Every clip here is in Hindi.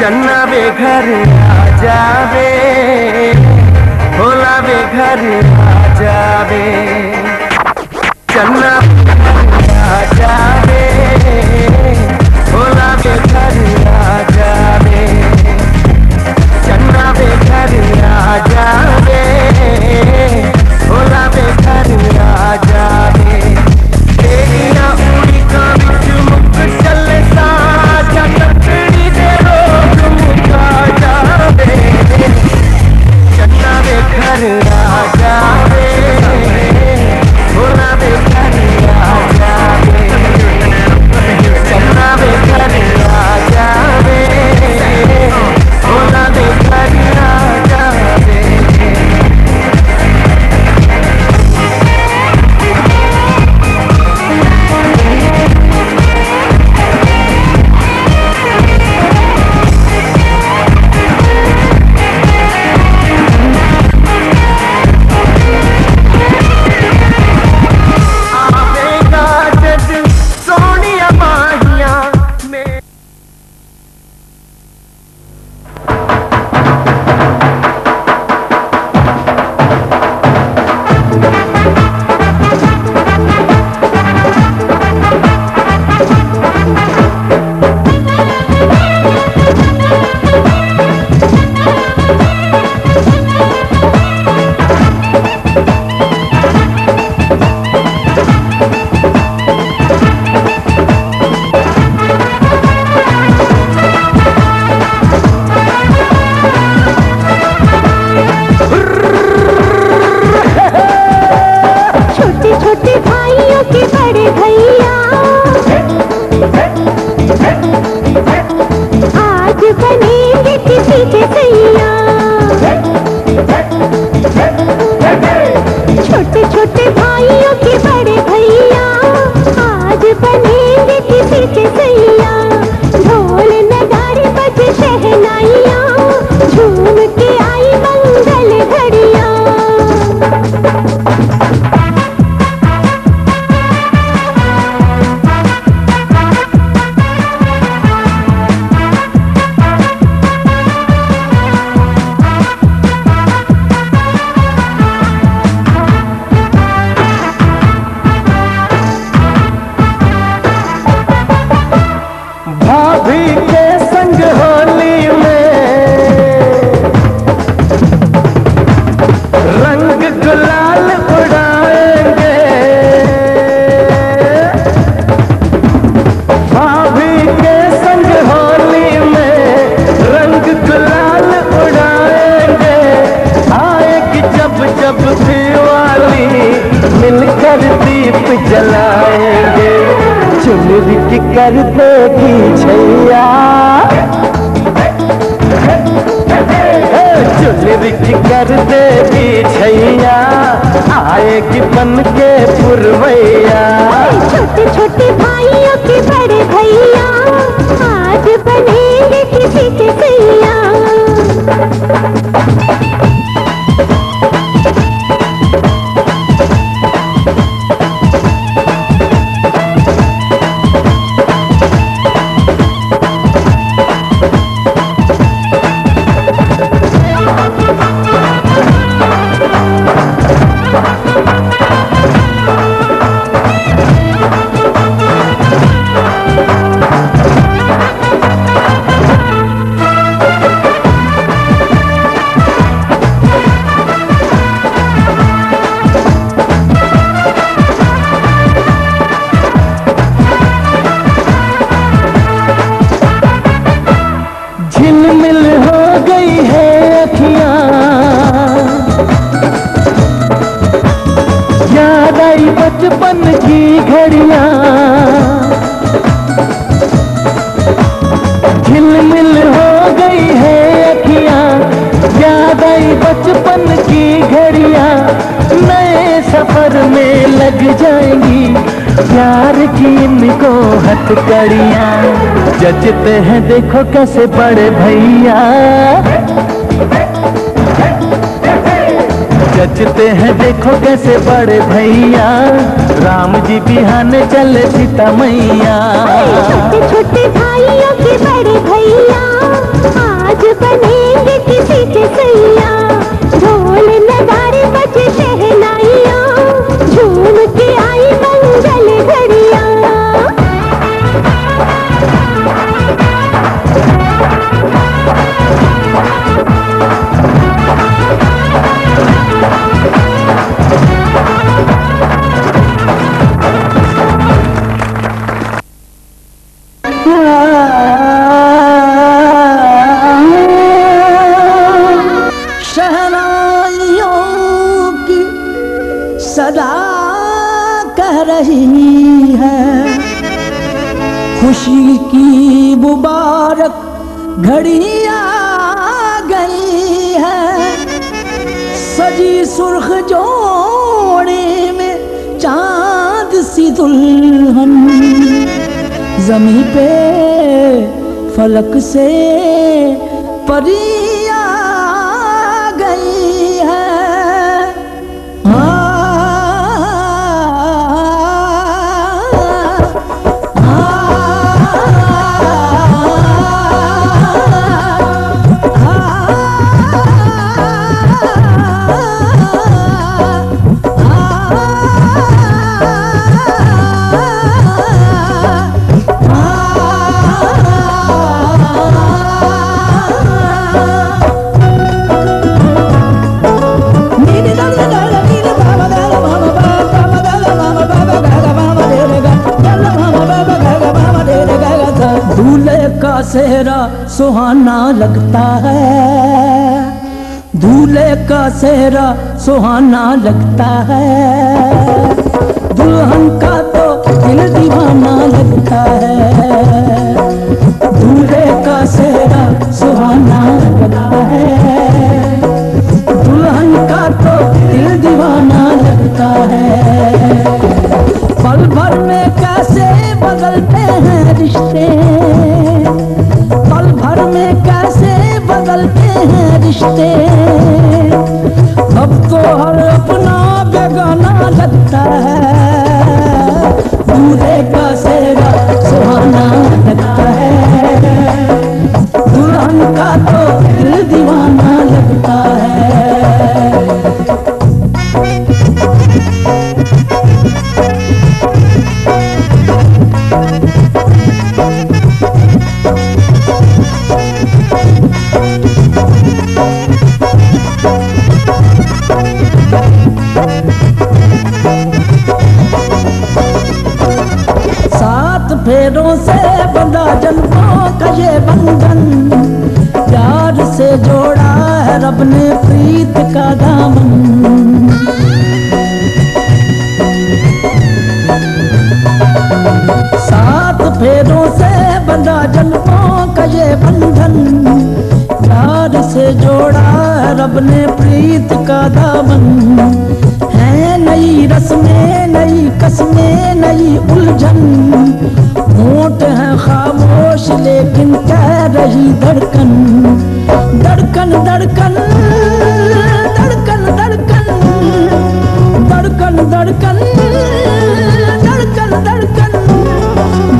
चन्ना वे घर आ जावे, भोला वे घर आ जावे, चन्ना आ जावे, भोला वे घर आ जावे, चन्ना वे घर आ जावे, भोला वे घर आ जावे, तेरिया उड़ी का बिच मुक चले सा चकड़ी दे रोग मुका जावे, चन्ना वे घर आ जावे, भोला वे घर आ जावे, चन्ना वे घर आ जावे, भोला वे घर आ जावे। कर देगी छैया चुनरी कर देगी छैया आएगी बन के पुरवैया। छोटे छोटे भाइयों के बड़े भैया आज बनेंगे किसी के सैया। झिलमिल हो गई है अखियां याद आई बचपन की घड़ियां। झिलमिल हो गई है अखियां याद आई बचपन की घड़ियां। नए सफर में लग जाएंगी प्यार की इनको हथकड़ियां। जचते हैं देखो कैसे बड़े भैया जचते हैं देखो कैसे बड़े भैया। राम जी बिहाने चले सीता मैया। छोटे छोटे भाइयों के बड़े भैया आज बनेंगे किसी से सैया, ढोल नगाड़े बजे शहनाइयाँ, झूम के आई मंगल घड़ियाँ। शहनाइयों की सदा कह रही है, खुशी की मुबारक घड़ी आ गई है। सजी सुर्ख जोड़े में चांद सी दुल्हन, ज़मीं पे फलक से परी आ गई है। दूल्हे का सेहरा सुहाना लगता है, दूल्हे का सेहरा सुहाना लगता है, दुल्हन का तो दिल दीवाना लगता है। दूल्हे का सेहरा सुहाना लगता है, दुल्हन का तो दिल दीवाना लगता है। पल भर में कैसे बदलते हैं रिश्ते, पल भर में कैसे बदलते हैं रिश्ते। अब तो हर अपना बेगाना लगता है, दूल्हे का सेहरा सुहाना लगता है, दुल्हन का तो दिल दीवाना लगता है। फेरों से बंधा जन्मों का ये बंधन, प्यार से जोड़ा है रब ने प्रीत का दामन। सात फेरों से बंधा जन्मों का ये बंधन, प्यार से जोड़ा है रब ने प्रीत का दामन। है नई रस्में, नई कस्में, नई उलझन, होंठ है खामोश लेकिन कह रही धड़कन। धड़कन धड़कन धड़कन धड़कन धड़कन धड़कन धड़कन धड़कन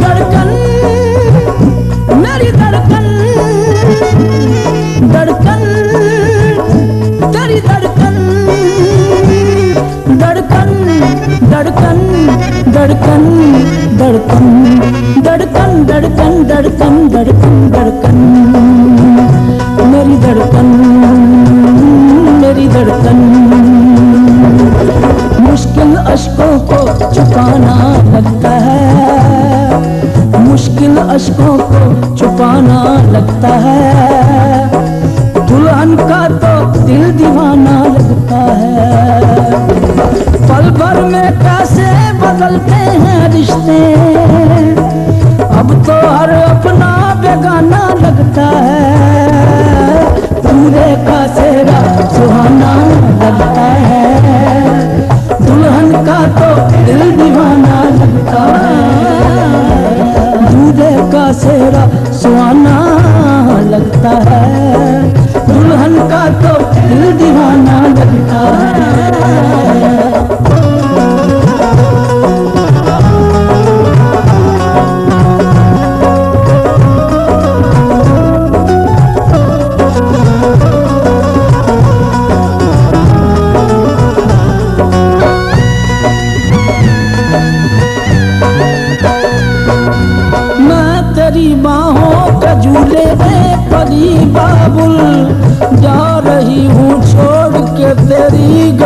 धड़कन मेरी धड़कन, धड़कन तेरी धड़कन, धड़कन धड़कन धड़कन धड़कन धड़कन धड़कन धड़कन धड़कन धड़कन मेरी धड़कन, मेरी धड़कन। मुश्किल अश्कों को छुपाना लगता है, मुश्किल अश्कों को छुपाना लगता है, दुल्हन का तो दिल दीवाना लगता है। पल भर में कैसे बदलते हैं रिश्ते, अब तो हर अपना बेगाना लगता है। दूल्हे का सेहरा सुहाना लगता है, दुल्हन का तो दिल दीवाना लगता है। दूल्हे का सेहरा सुहाना लगता है, दुल्हन का तो दिल दीवाना लगता है।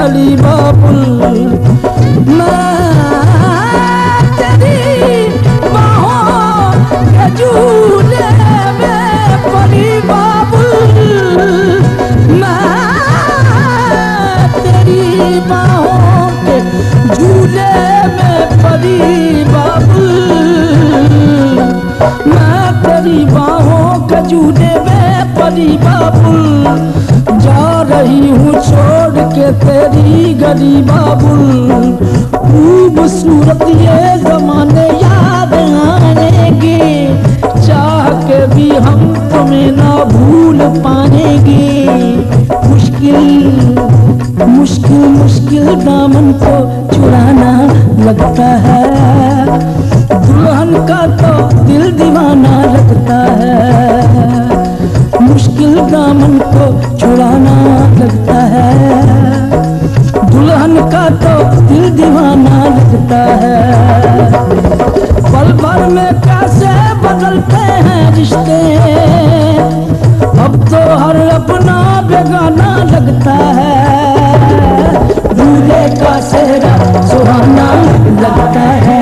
गली बाबुल मैं तेरी बाहों के झूले में पड़ी बाबुल मैं तेरी बाहों के झूले में पड़ी बाबुल मैं तेरी बाहों के झूले में पड़ी बाबुल जा रही हूँ छोड़ के तेरी गली बाबुल खूबसूरत ये जमाने याद आएंगे चाह के भी हम तुम्हें ना भूल पाएंगे मुश्किल दामन को चुराना लगता है दुल्हन का तो दिल दीवाना लगता है मुश्किल दामन को छुड़ाना लगता है दुल्हन का तो दिल दीवाना लगता है पल भर में कैसे बदलते हैं रिश्ते अब तो हर अपना बेगाना लगता है दूल्हे का सेहरा सुहाना लगता है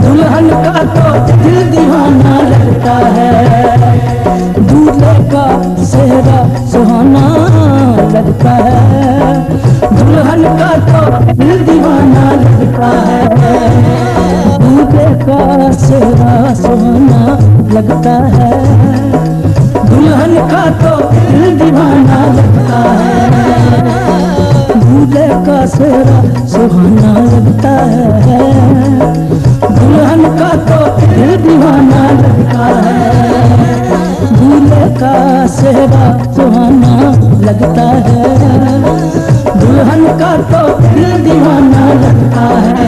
दुल्हन का तो दिल दीवाना लगता है दूल्हे का सेहरा सुहाना लगता है दुल्हन का तो दिल दीवाना लगता है दूल्हे का सेहरा सुहाना लगता है दुल्हन का तो दिल दीवाना लगता है दूल्हे का सेहरा सुहाना लगता है दुल्हन का तो दिल दीवाना लगता है दूल्हे का सेहरा सुहाना लगता है दुल्हन का तो दिल दीवाना लगता है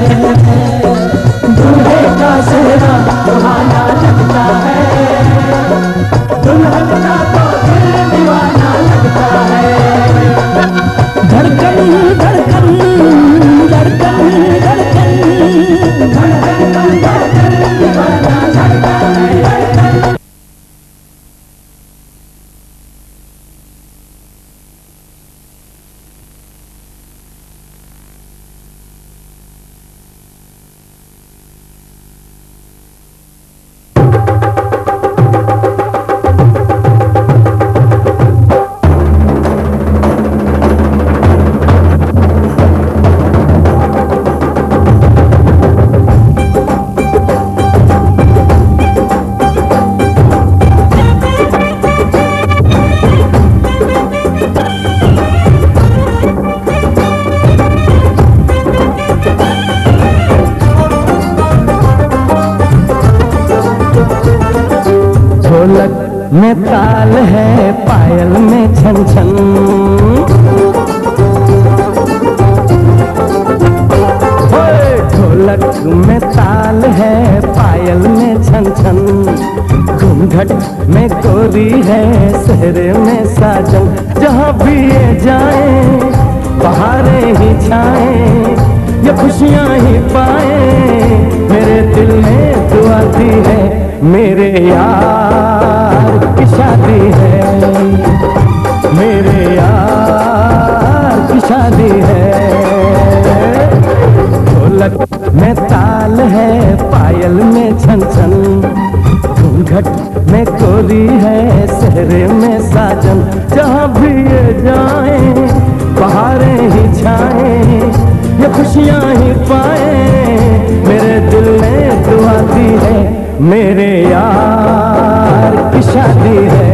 दूल्हे का सेहरा सुहाना लगता है दुल्हन का तो दिल दीवाना लगता है धड़कन धड़कन धड़कन धड़कन धड़कन धड़कन दीवाना लगता है ढोलक में ताल है पायल में छन छन ढोलक में ताल है पायल में छन छन घूंघट में गोरी है सेहरे में साजन जहाँ भी ये जाए बहारें ही छाए ये खुशियाँ ही पाए मेरे दिल में दुआ दी है मेरे यार की शादी है मेरे यार की शादी है ढोलक में ताल है पायल में छन छन घूंघट में कोरी है सेहरे में साजन जहाँ भी ये जाए बहारें ही छाए ये खुशियाँ ही पाए मेरे दिल में दुआ दी है मेरे यार की शादी है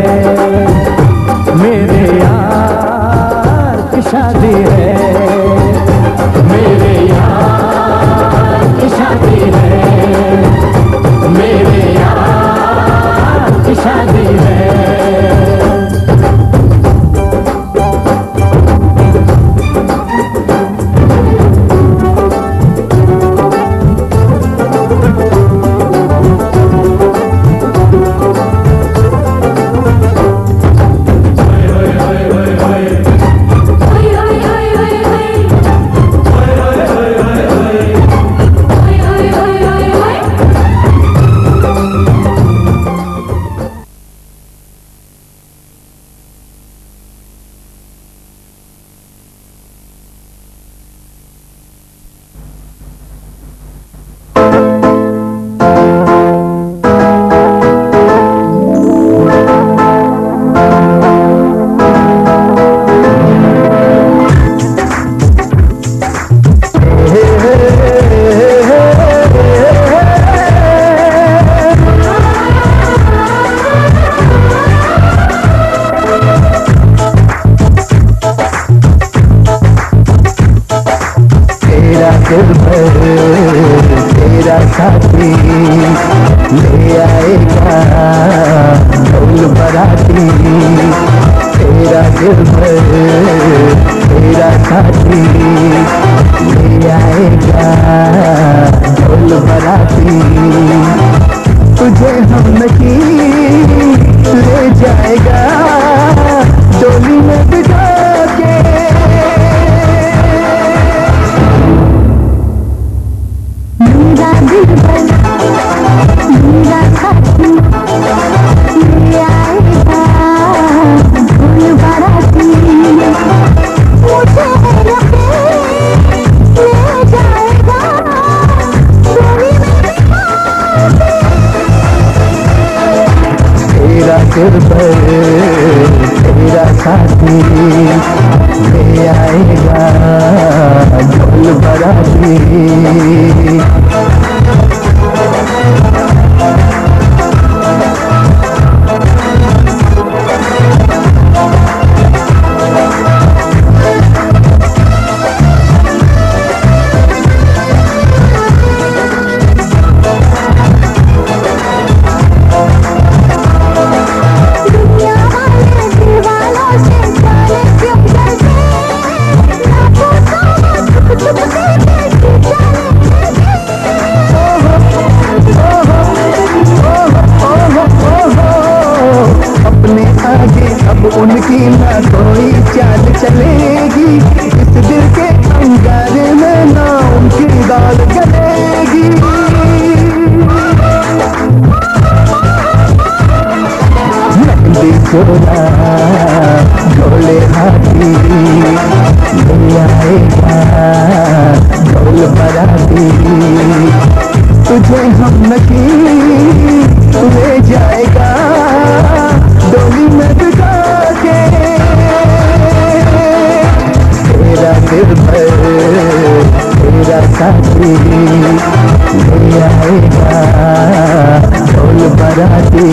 मेरे यार की शादी है मेरे यार की शादी है मेरे यार की शादी है दिल भर तेरा साथी ले आएगा ढोल बराती, तुझे हम नहीं ले जाएगा डोली में बिठा के। मेरा दिल भर मेरा साथी ले आएगा ढोल बाराती, मुझे रखे ले जाएगा डोली में बिठा के। तेरा दिल भर तेरा साथी ले आएगा ढोल बराती। अपने आगे अब उनकी ना कोई चाल चलेगी, इस दिल के अंगारे में ना उनकी दाल गलेगी। मेहंदी चोला ढोले हाथी ले आएगा ढोल बराती, तुझे हम नहीं ले जाएगा डोली में बिठा के। तेरा दिल भर तेरा साथी ले आएगा ढोल बराती।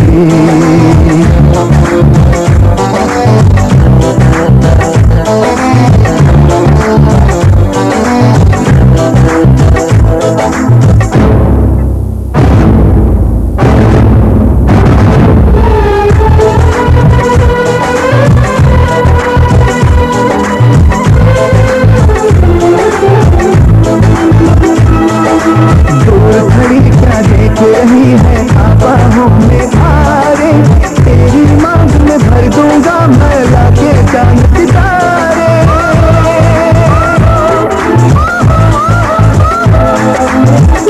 रही है आबाहों में हारे, तेरी मांग में भर दूंगा मैं लाके चांद सितारे।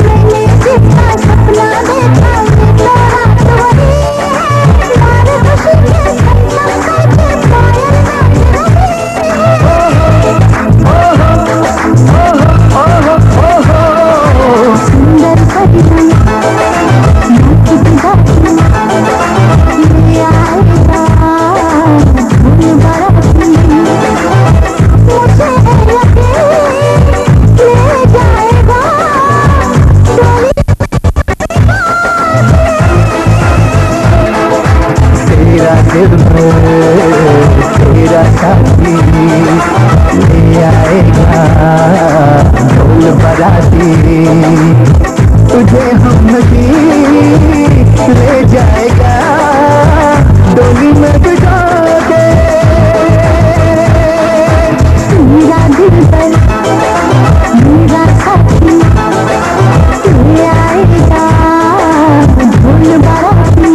मैंने जितना सपना देखा ये तो रात वही है, सारे खुशी के संगम करके पायल नाच रही। सुंदर परिणय दिल भर तेरा साथी ले आएगा ढोल बराती, तुझे हम नहीं ले जाएगा डोली में बिठा के। मेरा दिल भर मेरा साथी ले आएगा ढोल बाराती।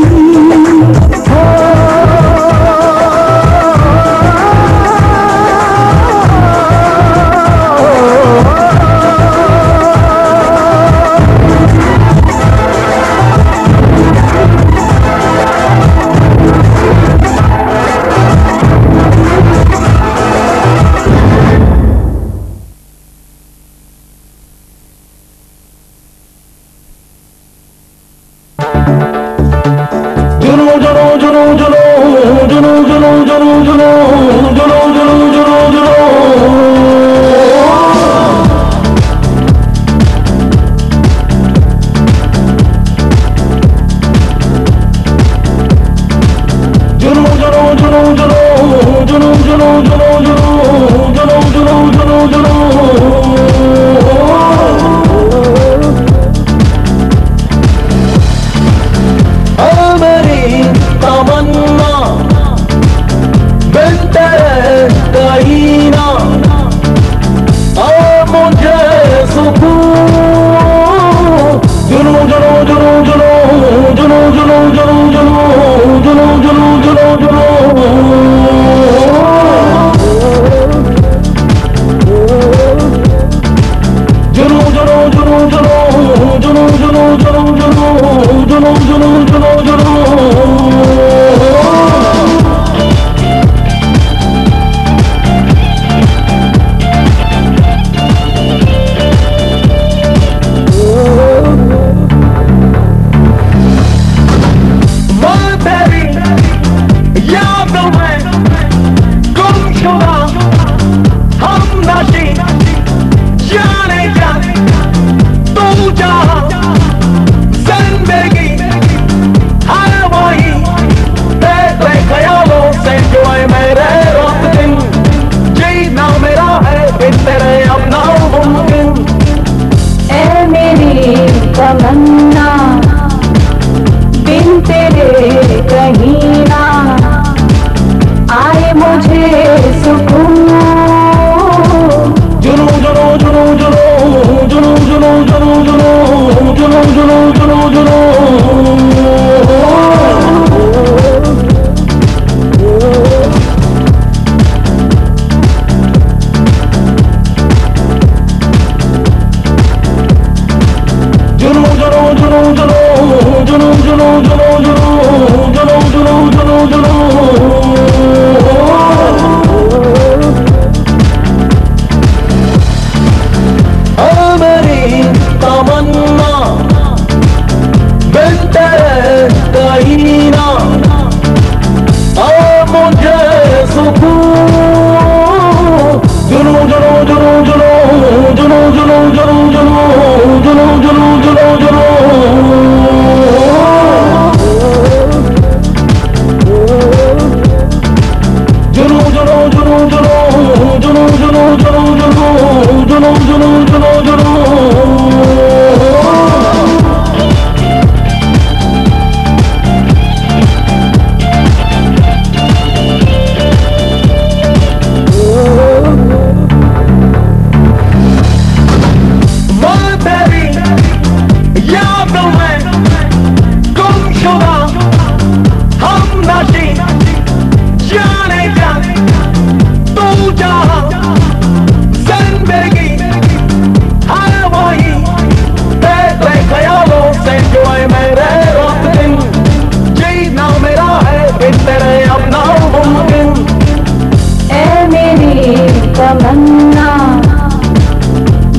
तमन्ना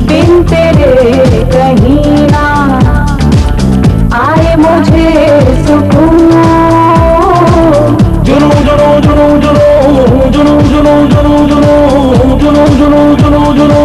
बिन तेरे कहीं ना आए मुझे सुकून। जुनू जुनू जुनू जुनू जुनू जुनू जुनू जुनू जुनू जुनू जुनू जुनू।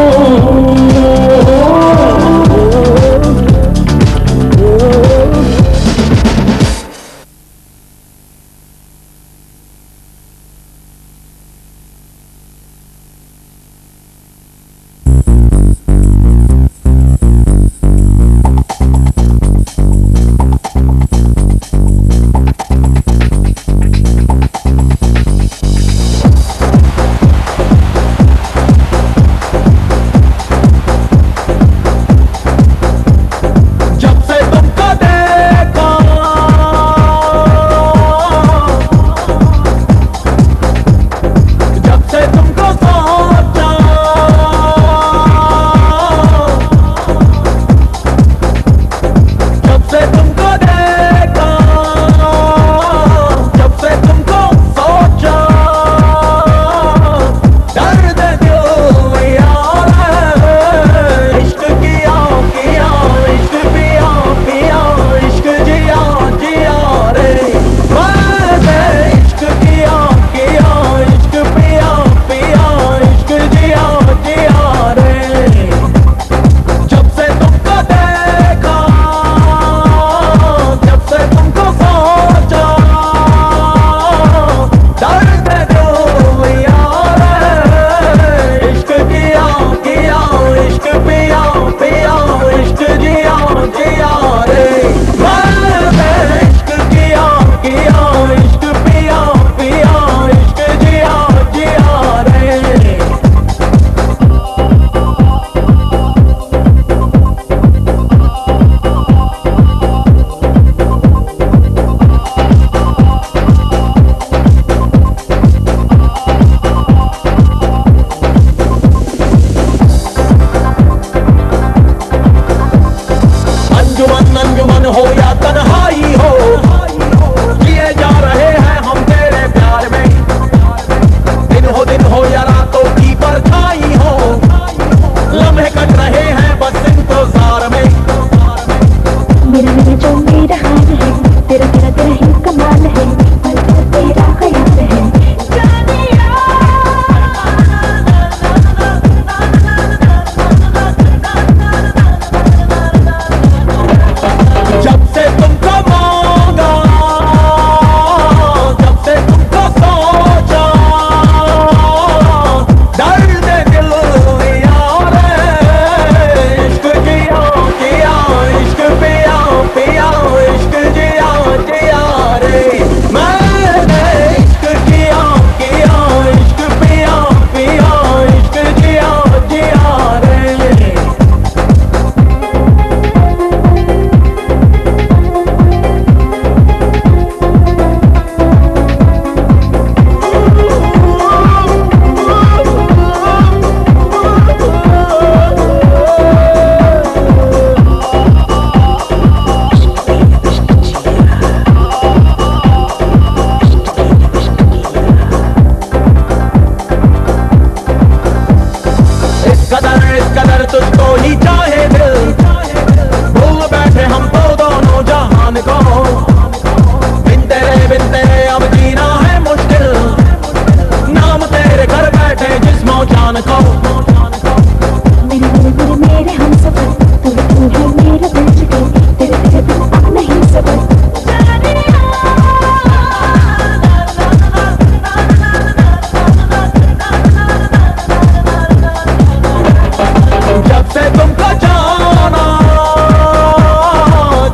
जब से तुमको जाना,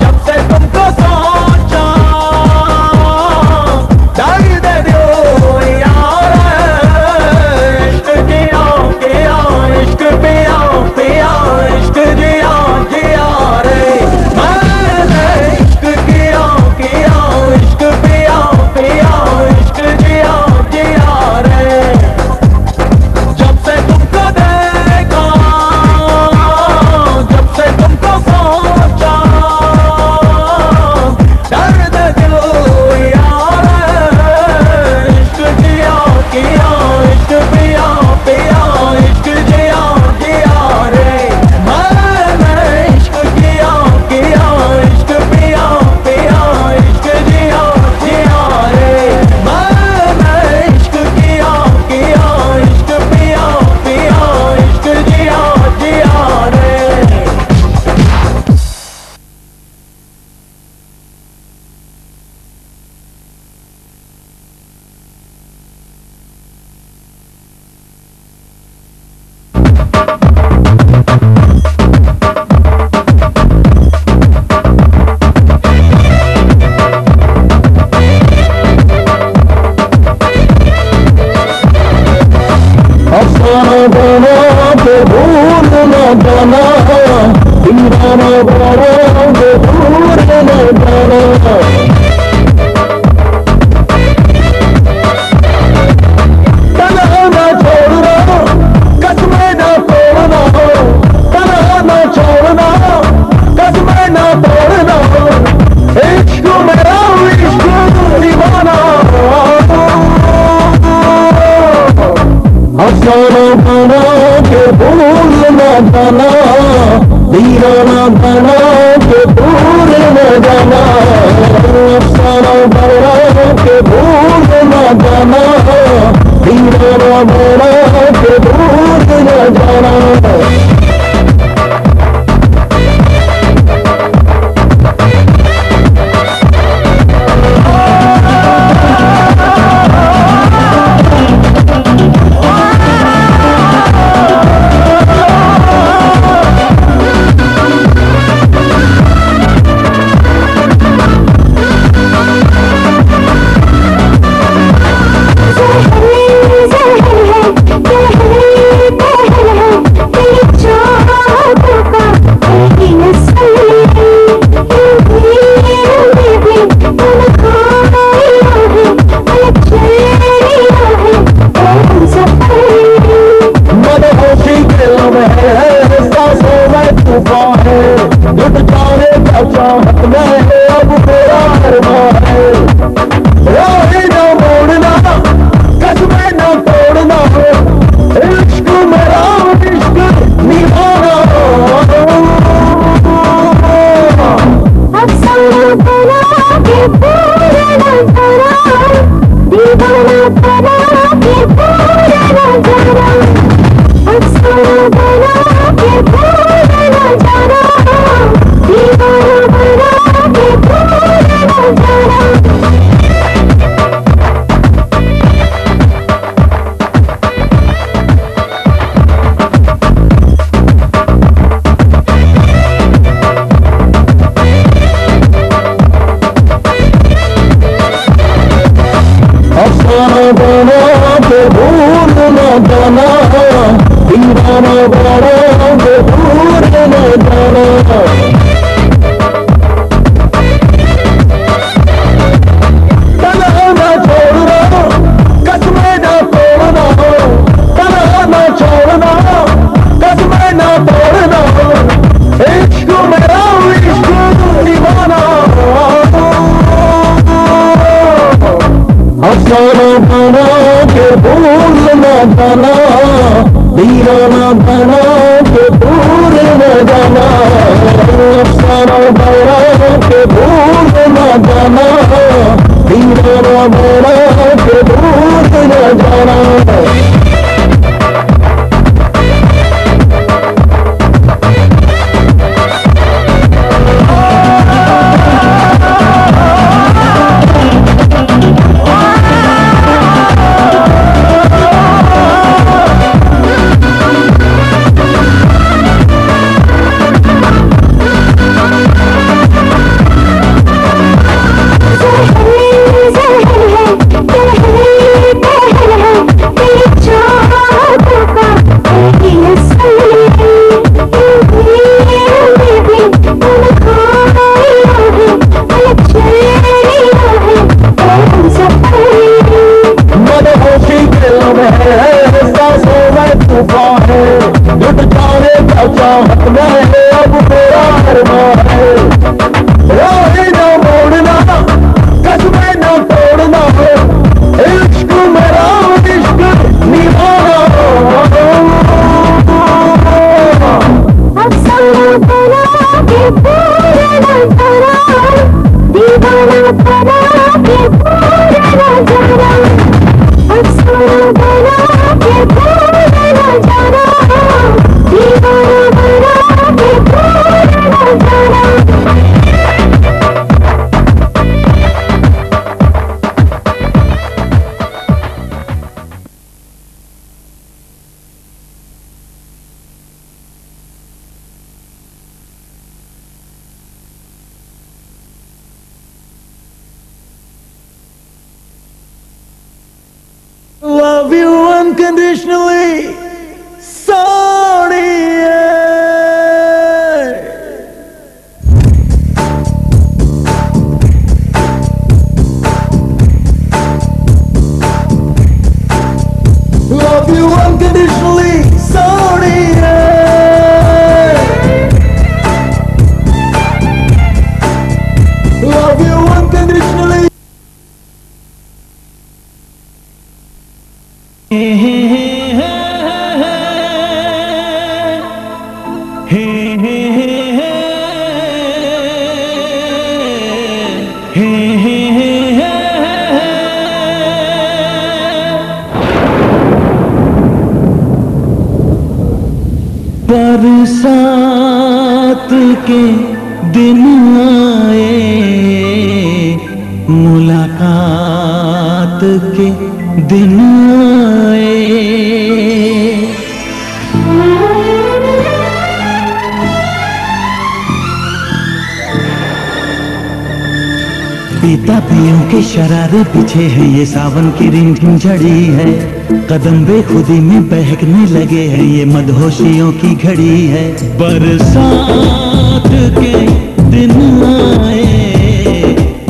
जब से तुमको सोचा, जाना, दीवाना बना के दूर न जाना। तन्हा न छोड़ना, कसमें न तोड़ना, तन्हा न छोड़ना, कसमें न तोड़ना, इश्क मेरा इश्क दीवाना। अफसाना बना के भूल न जाना, दीवाना बना के दूर न जाना। अफसाना बना के भूल न जाना, दीवाना बना के दूर न जाना। लुट जाने का चाहत में अब मेरा अरमान है। राहें न मोड़ना, कसमें न तोड़ना, इश्क मेरा इश्क निभाना। अफसाना बना के भूल न जाना, दीवाना बना के भूल न जाना। अफसाना बना के भूल न जाना, दीवाना बना के भूल न जाना। अफसाना बना के भूल न जाना, दीवाना बना के दूर न जाना। तन्हा न छोड़ना, कसमें न तोड़ना, तन्हा न छोड़ना, कसमें न तोड़ना, इश्क मेरा इश्क दीवाना। अफसाना बना के भूल न जाना, दीवाना बना के दूर न जाना। अफसाना बना के भूल न जाना, दीवाना बना के दूर न जाना। ज़हर है, ज़हर है, ज़हर है, ज़हर है। बरसात के दिन आए, मुलाकात के दिन आए। पीता पियों के शरारे पीछे हैं, ये सावन की रिमझिम झड़ी है। कदम बेखुदी में बहकने लगे हैं, ये मदहोशियों की घड़ी है। बरसात के दिन आए,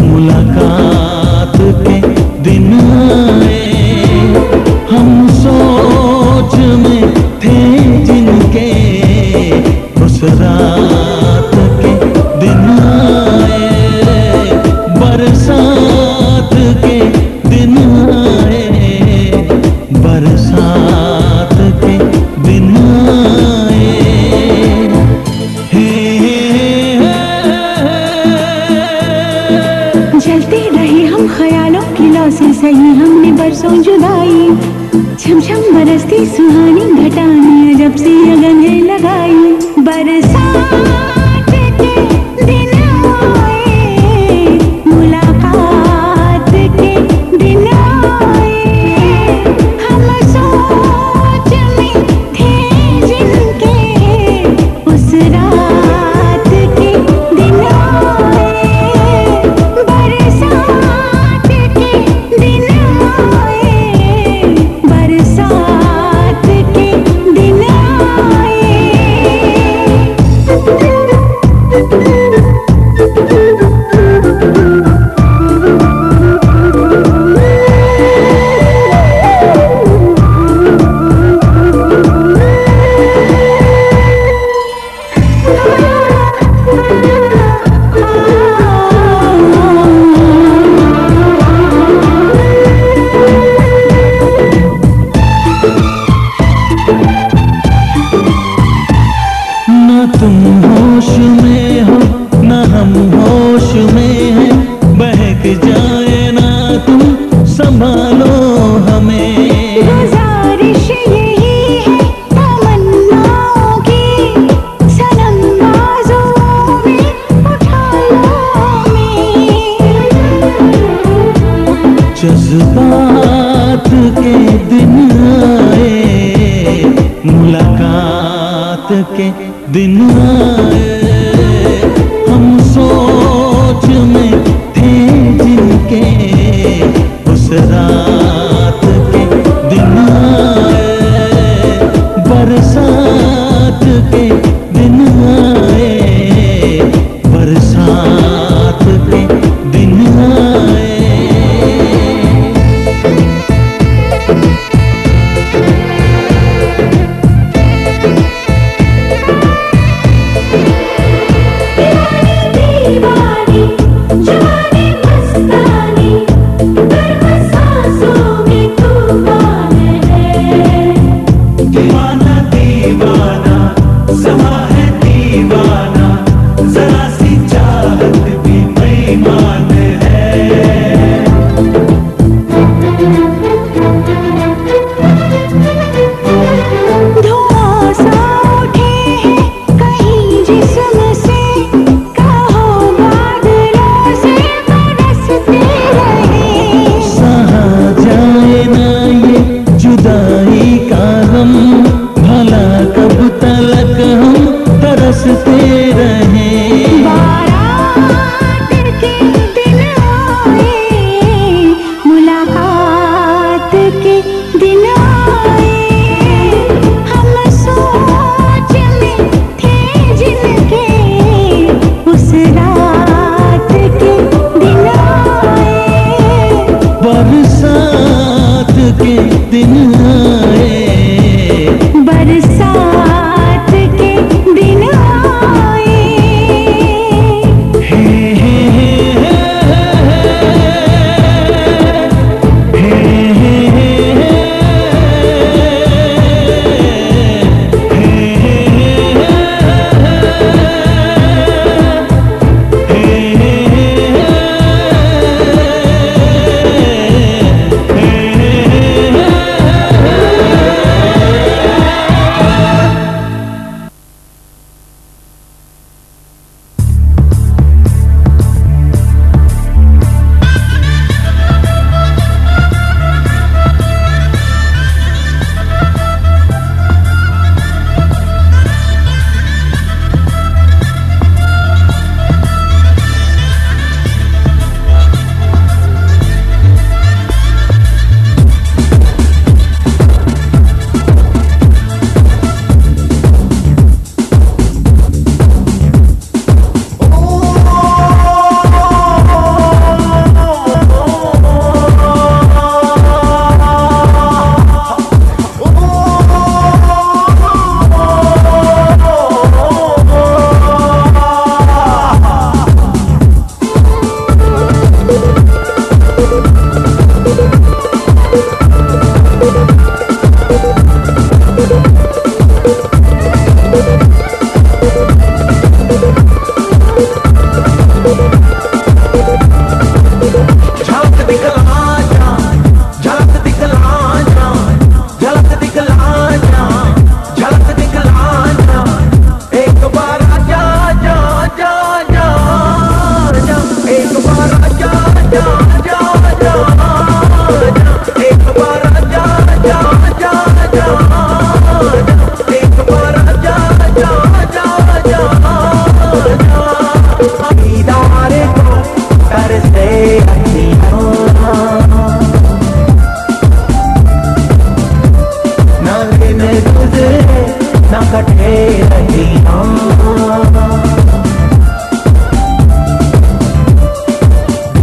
मुलाकात के दिन आए। हम सोच में थे जिनके, उस रात के दिन आए। बरसात के दिन आए, बरसात के दिन आए। जलते रहे हम ख्यालों की लौ से सही, हमने बरसों जुदाई। छमछम बरसती सुहानी घटानी, जब से अगन है लगाई। बरसात के दिन आए, मुलाकात के दिन आए। हम सोच में थे जिनके, उस रात के दिन आए। बरसात के दिन आए, बरसात के दिन आए। ना तुम होश में हो, ना हम होश में हैं। बहक जाए ना तुम, संभालो हमें। गुजारिश यही है तमन्नाओं की, सनम बाजों में उठा लो हमें। जज्बात के दिन आए, मुलाकात के दिन आए। हम सोच में थे जिनके, उस रात के दिन आए। बरसात के दिन आए, बरसात के दिन आए। दीवानी जवानी मस्तानी, गर्म सांसों में तूफान है। दीवाना दीवाना समा है दीवाना, जरा सी चाहत भी बेईमान है। धुआं सा उठे हैं कहीं जिस्म से, कहो बादलों से बरसते रहे। सहा जाए ना ये जुदाई का गम, भला कब तलक हम तरसते रहें। बारात के दिन आए, मुलाकात के दिन आए। हम सोच में थे जिनके, उस रात के दिन आए। बरसात के दिन आए, बरसात के दिन आए। हे हे हे हे हे हे ना कटे रहियां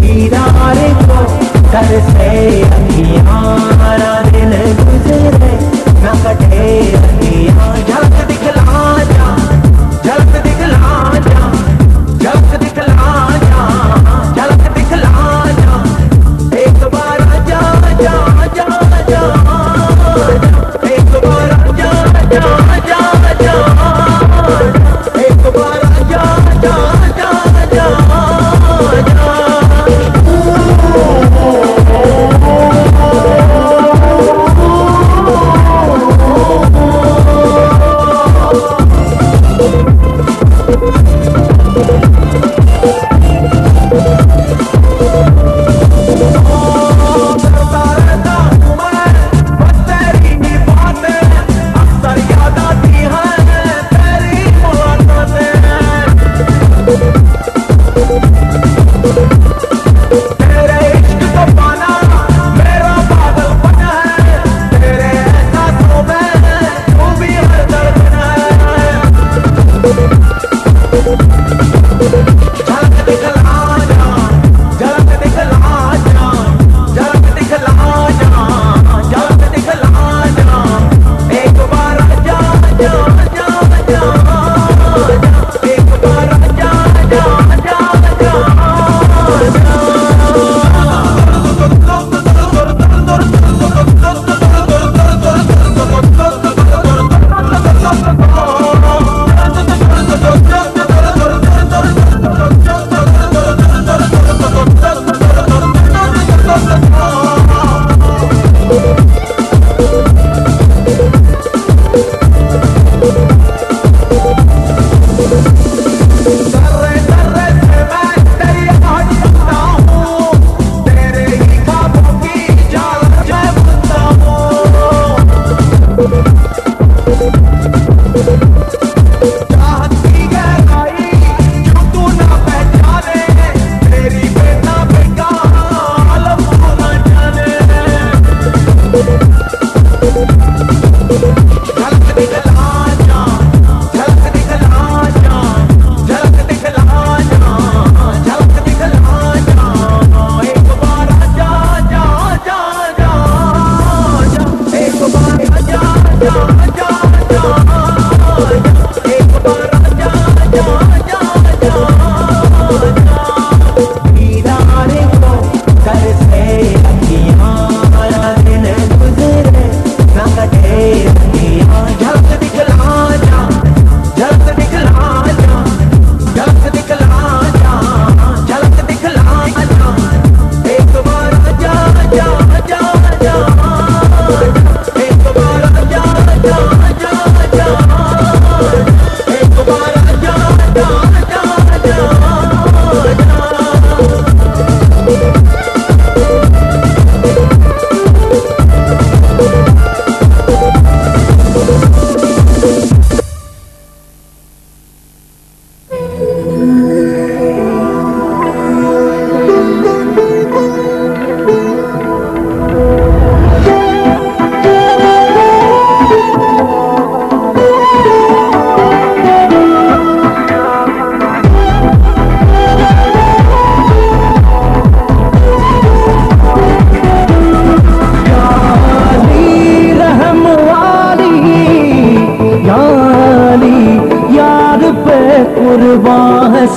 दीदार को कर से अखियां ना दिन गुजरे ना कटे रहियां झलक दिखला जा झलक दिखला जा झलक दिखला जा झलक दिखला जा एक बार जा जा जा जा एक बार जा जा जा जा एक बार जा जा जा जा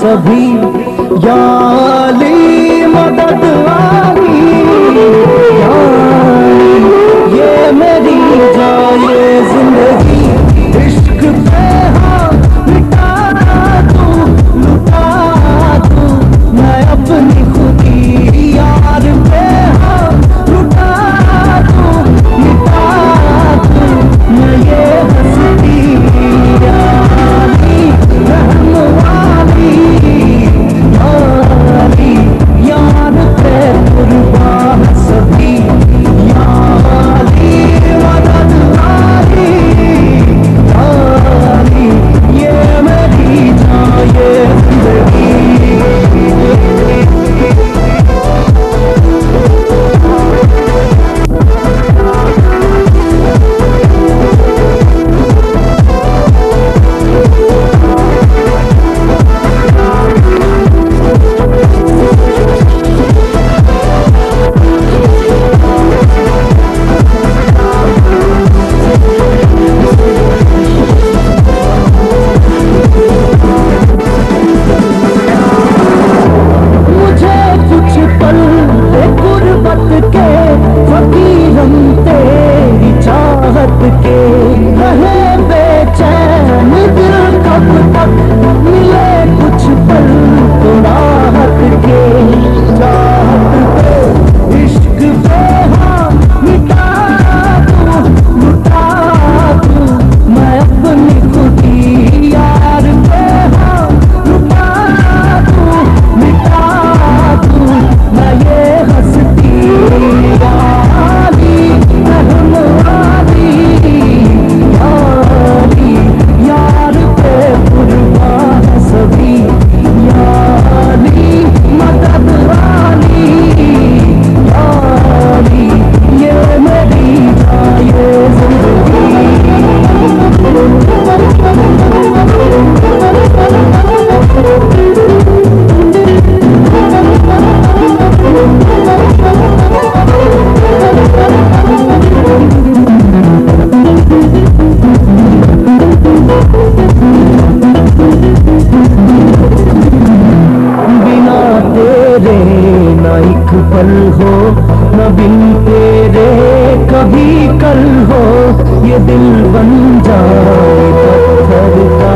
सभी याली मदद आली याली ये मेरी जाए जिंदगी इश्क पे हाथ मिटा दूं लुटा दूं मैं अपनी खुदी यार पे हाथ लुटा दूं मिटा दूं मैं ये हंसती याली रहम वाली याली रहे बेचैन दिल कब तक मिले कुछ पल तो राहत के चाहत के इश्क पे हाँ मिटा दूं लुटा दूं मैं अपनी खुदी यार पे हाँ लुटा दूं मिटा दूं मैं ये हंसती वाली रहम वाली यारी यार पे कुर्बान सभी यारी मदद वाली यारी ये मेरी ये बिना तेरे न एक पल हो न बिन तेरे कभी कल हो ये दिल बन जाए पत्थर का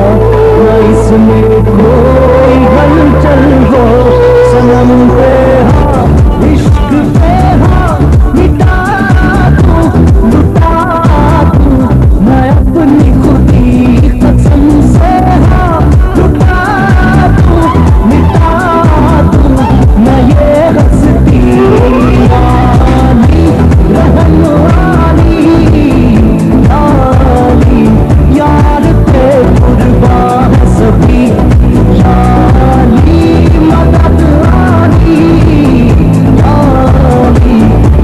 न इसमें कोई हलचल हो सनम पे हाँ इश्क पे हाँ मिटा दूं लुटा दूं मैं अपनी खुदी कसम से हाँ लुटा दूं मिटा दूं मैं ये हंसती वाली रहम वाली यारी यार पे कुर्बान सभी यारी मदद वाली यारी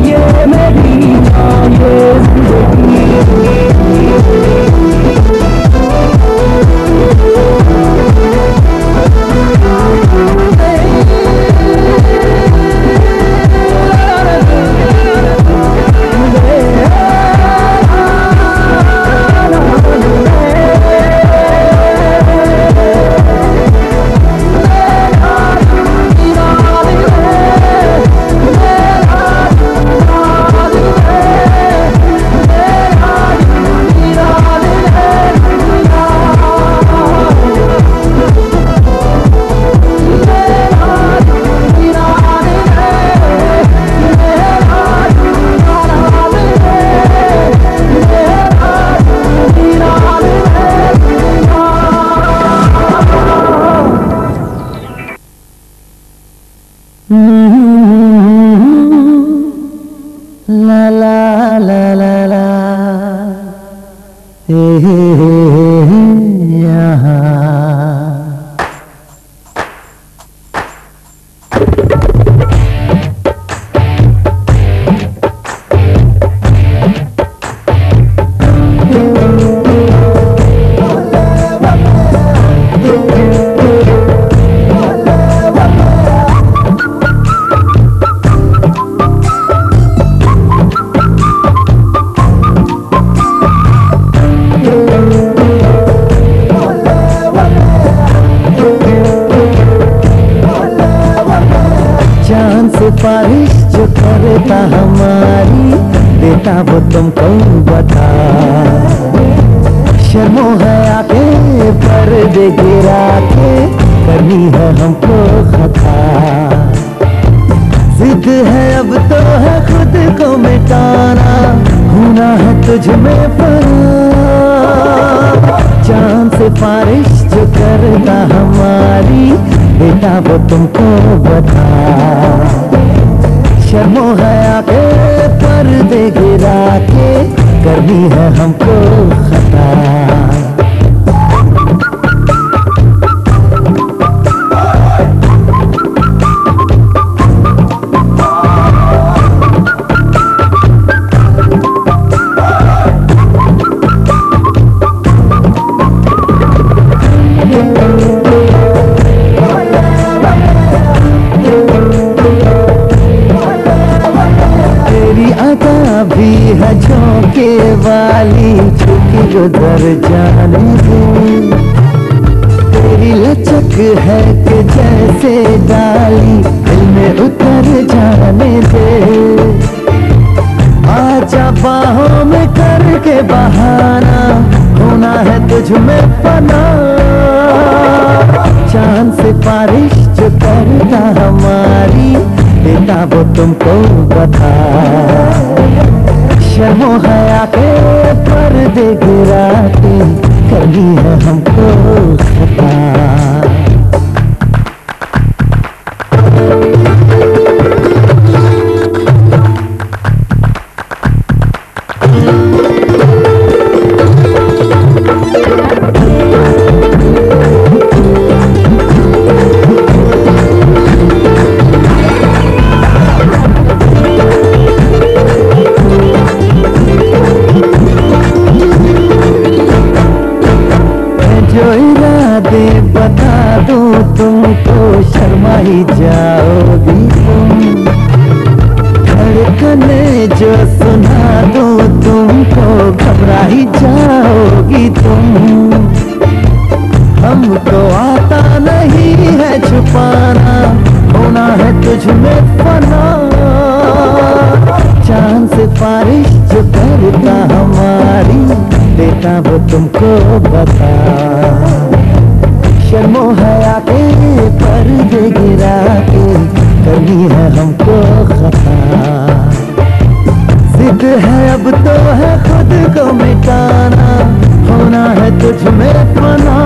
ये मेरी जान ये La la la la la सिफारिश जो करता हमारी देता वो तुमको बता शर्मो है आके पर्दे गिरा के करनी है हमको खता जिद है अब तो है खुद को मिटाना होना है तुझ में चांद सिफारिश जो करता हमारी बेटा वो तुमको बता शर्मो है आके पर्दे गिरा के करनी है हमको खता भी है झोंके वाली झुकी गुजर जाने दे तेरी लचक है कि जैसे डाली दिल में उतर जाने दे आजा बाहों में करके बहाना तुझ में फना। चांद से बारिश जो करता हमारी, देता वो तुमको बता। शर्मो हया के पर्दे गिरा के कभी है हमको खता। बता दो तुमको शर्मा ही जाओगी तुम। धड़कने जो सुना दो तुमको घबरा ही जाओगी तुम। हमको आता नहीं है छुपाना, होना है तुझ में फना। चांद से बारिश जो करता हमारी, देता वो तुमको बता। शर्मो हया के पर्दे गिरा के कभी है हमको खता। जिद है अब तो है खुद को मिटाना, होना है तुझ में फना।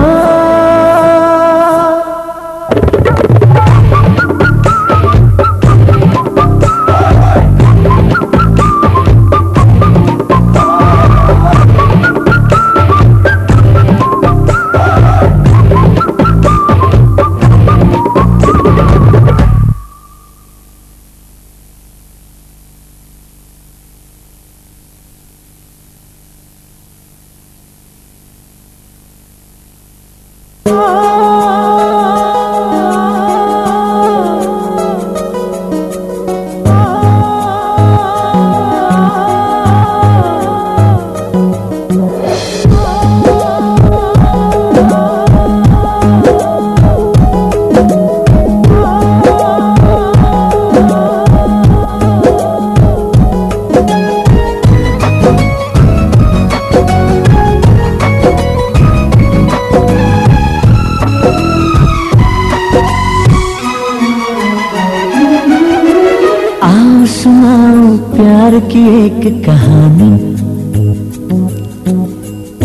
प्यार की एक कहानी।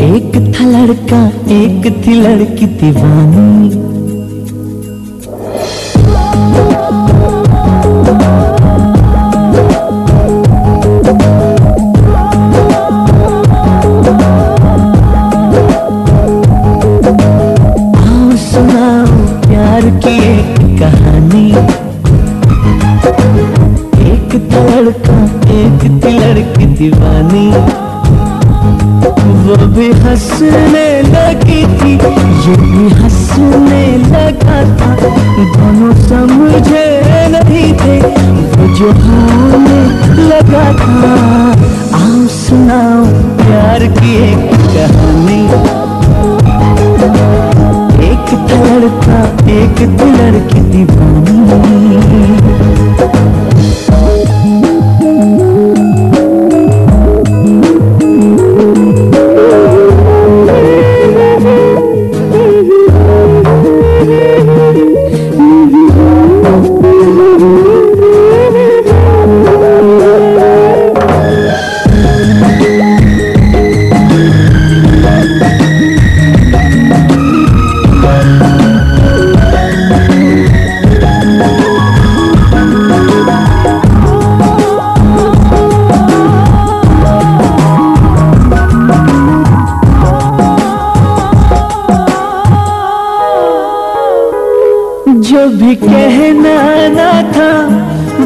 एक था लड़का एक थी लड़की दीवानी। आओ सुनाओ प्यार की एक कहानी। एक था लड़का एक थी लड़की दीवानी। वो भी हंसने लगी थी ये भी हंसने लगा था। दोनों समझे नहीं थे वो जो होने लगा था। आओ सुनाओ प्यार की एक कहानी। एक था लड़का एक थी लड़की दीवानी। जो भी कहना ना था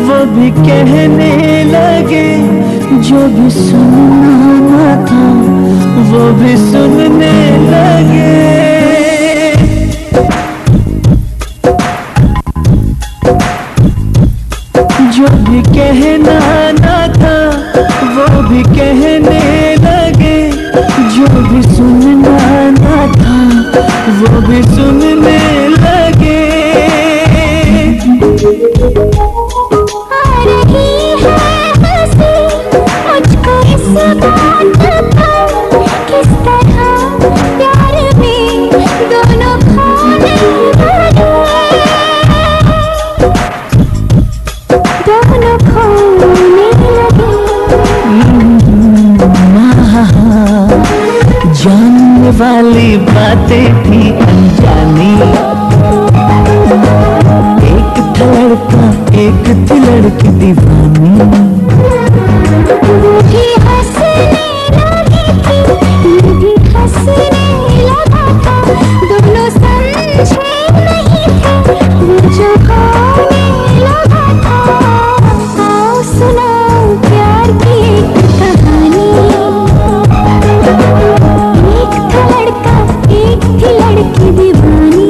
वो भी कहने लगे। जो भी सुनना ना था वो भी सुनने लगे। जो भी कहना ना था वो भी कहने लगे। जो भी सुनना ना था वो भी सुनने लगे। आ रही है हंसी मुझको इस बात पर, किस तरह प्यार होने वाली बातें थी अनजानी। एक था लड़का एक थी लड़की दीवानी। मुझे हंसने लगी थी, मुझे हंसने लगा था, दोनों समझे नहीं थे, वो जो होने लगा था। आओ सुनाओ प्यार की एक कहानी। एक था लड़का एक थी लड़की दीवानी।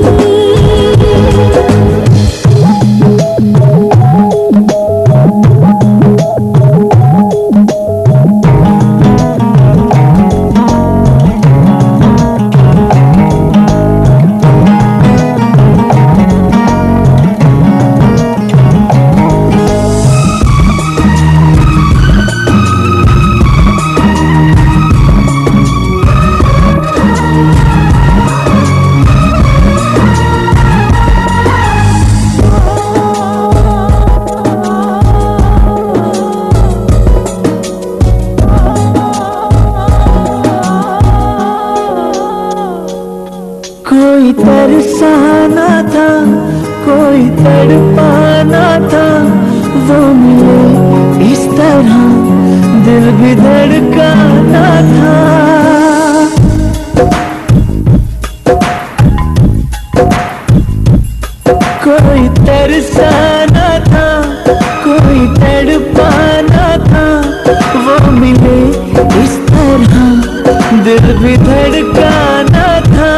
कोई तरसाना था कोई तड़पाना था, वो मिले इस तरह दिल भी धड़काना था। कोई तरसाना था कोई तड़पाना था, वो मिले इस तरह दिल भी धड़काना था।